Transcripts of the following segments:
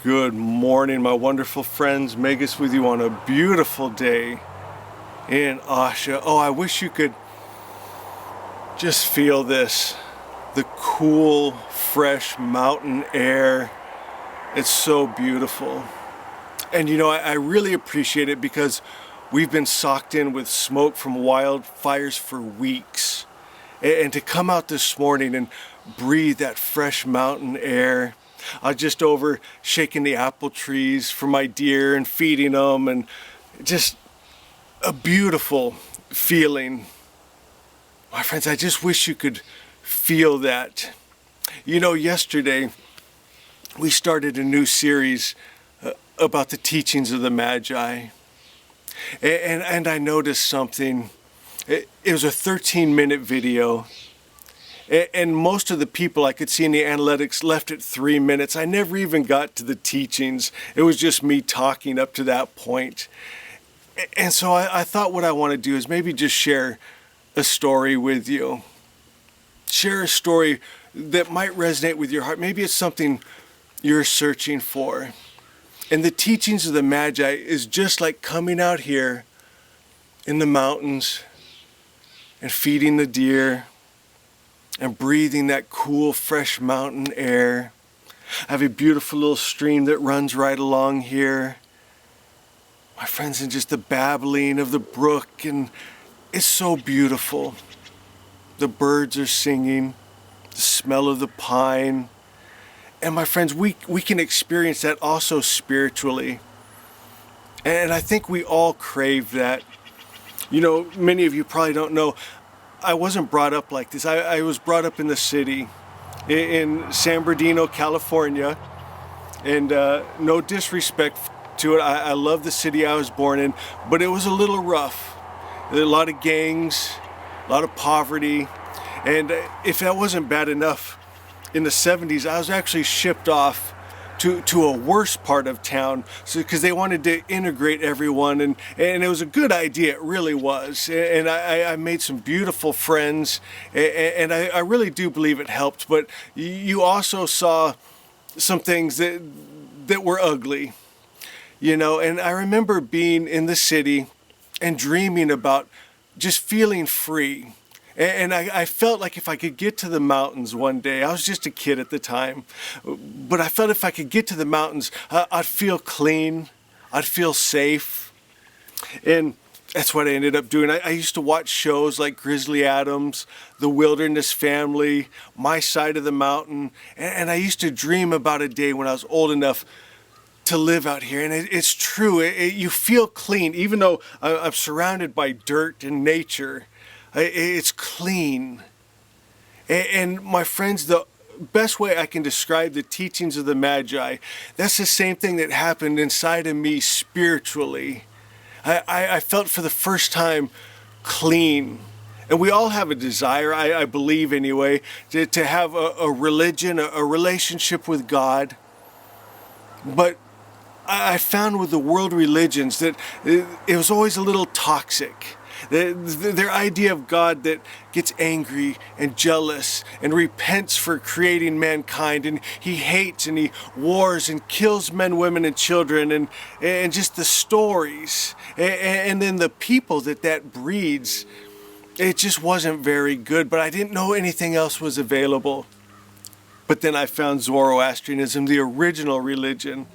Good morning, my wonderful friends. Megas with you on a beautiful day in Asha. Oh, I wish you could just feel this. The cool, fresh mountain air. It's so beautiful. And I really appreciate it because we've been socked in with smoke from wildfires for weeks. And to come out this morning and breathe that fresh mountain air. I was just over shaking the apple trees for my deer and feeding them, and just a beautiful feeling. My friends, I just wish you could feel that. Yesterday we started a new series about the teachings of the Magi. And I noticed something. It was a 13-minute video. And most of the people I could see in the analytics left at 3 minutes. I never even got to the teachings. It was just me talking up to that point. And so I thought what I want to do is maybe just share a story with you. Share a story that might resonate with your heart. Maybe it's something you're searching for. And the teachings of the Magi is just like coming out here in the mountains and feeding the deer and breathing that cool, fresh mountain air. I have a beautiful little stream that runs right along here. My friends, and just the babbling of the brook, and it's so beautiful. The birds are singing, the smell of the pine. And my friends, we can experience that also spiritually. And I think we all crave that. Many of you probably don't know, I wasn't brought up like this. I was brought up in the city, in San Bernardino, California, and no disrespect to it. I love the city I was born in, but it was a little rough. There were a lot of gangs, a lot of poverty, and if that wasn't bad enough, in the 70s, I was actually shipped off to a worse part of town, because they wanted to integrate everyone, and it was a good idea. It really was, and I made some beautiful friends, and I really do believe it helped. But you also saw some things that were ugly, and I remember being in the city and dreaming about just feeling free. And I felt like if I could get to the mountains one day, I was just a kid at the time, but I felt if I could get to the mountains, I'd feel clean, I'd feel safe. And that's what I ended up doing. I used to watch shows like Grizzly Adams, The Wilderness Family, My Side of the Mountain, and I used to dream about a day when I was old enough to live out here. And it's true, you feel clean, even though I'm surrounded by dirt and nature. It's clean. And my friends, the best way I can describe the teachings of the Magi, that's the same thing that happened inside of me spiritually. I felt for the first time clean. And we all have a desire, I believe anyway, to have a religion, a relationship with God. But I found with the world religions that it was always a little toxic. Their idea of God that gets angry and jealous and repents for creating mankind, and he hates and he wars and kills men, women, and children, and just the stories, and then the people that breeds, it just wasn't very good. But I didn't know anything else was available. But then I found Zoroastrianism, the original religion,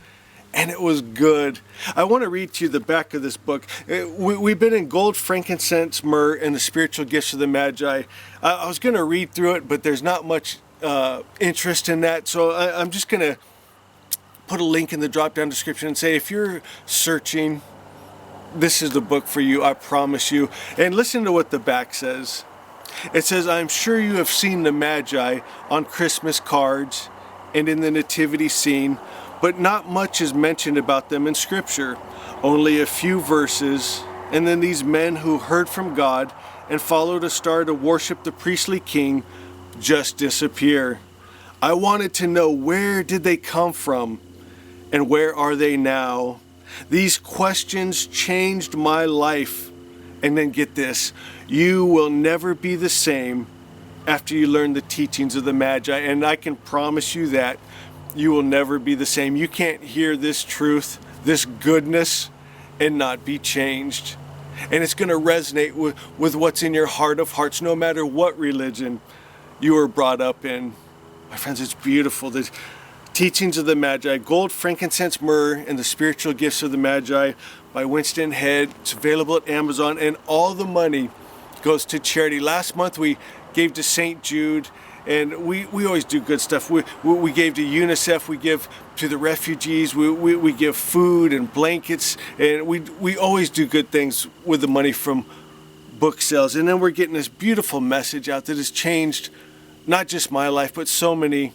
and it was good. I want to read to you the back of this book. We've been in gold, frankincense, myrrh, and the spiritual gifts of the Magi. I was going to read through it, but there's not much interest in that. So I'm just going to put a link in the drop-down description and say, if you're searching, this is the book for you, I promise you. And listen to what the back says. It says, I'm sure you have seen the Magi on Christmas cards and in the nativity scene, but not much is mentioned about them in Scripture. Only a few verses, and then these men who heard from God and followed a star to worship the priestly king just disappear. I wanted to know, where did they come from, and where are they now? These questions changed my life. And then get this, you will never be the same after you learn the teachings of the Magi, and I can promise you that. you will never be the same. You can't hear this truth, this goodness, and not be changed. And it's going to resonate with what's in your heart of hearts, no matter what religion you were brought up in. My friends, it's beautiful. The Teachings of the Magi, Gold, Frankincense, Myrrh, and the Spiritual Gifts of the Magi by Winston Head. It's available at Amazon, and all the money goes to charity. Last month we gave to St. Jude, and we always do good stuff. We gave to UNICEF, we give to the refugees, we give food and blankets, and we always do good things with the money from book sales. And then we're getting this beautiful message out that has changed not just my life, but so many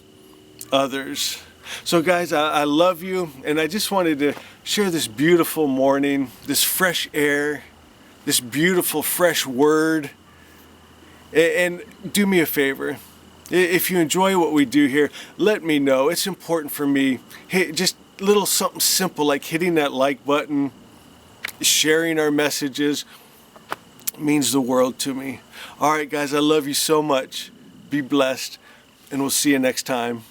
others. So guys, I love you, and I just wanted to share this beautiful morning, this fresh air, this beautiful fresh word. And do me a favor, if you enjoy what we do here, let me know. It's important for me. Hey, just little something simple like hitting that like button, sharing our messages means the world to me. All right, guys, I love you so much. Be blessed, and we'll see you next time.